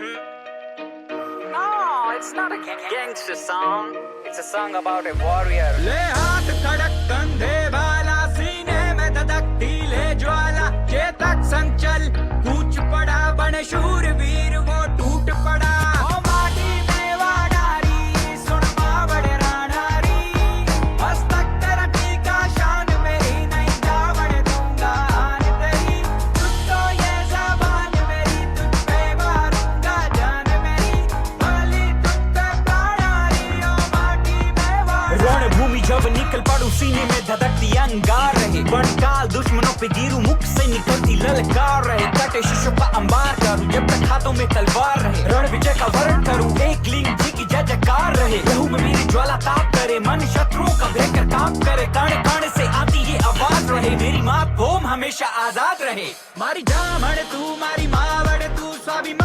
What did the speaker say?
No, it's not a gangster song. It's a song about a warrior. ले हाथ खड़क कंधे वाला सीने में धधकती ले ज्वाला चेतक संचल कूच पड़ा बन शूरवीर वो टूट पड़ा ओ माटी में वाडारी सुन बावड़ राणारी मस्तक तेरा टीका शान मेरी नहीं जावड़ दूंगा आन तेरी तुझको ये ज़बान मेरी तुझ पे मारूंगा जान मेरी भली तुझ पे प्राणारी ओ माटी में वाडारी रणभूमि जब निकल पड़ू सीने में धधकती अंगार रहे बड़काल दुश्मनों पे गिरू मुख से निकलती ललकार रहे कटे शीशों का अंबार करूं जब तक हाथों में तलवार रहे रण विजय का वर्ण करूं एक लिंग जी की जय जयकार रहे लहू में मेरी ज्वाला ताप करे मन शत्रुओं का भयंकर काम करे कण कण से आती ये आवाज रहे मेरी माँ भूम हमेशा आजाद रहे मारी जामण तू मारी मावड़ तू स्वाभिमान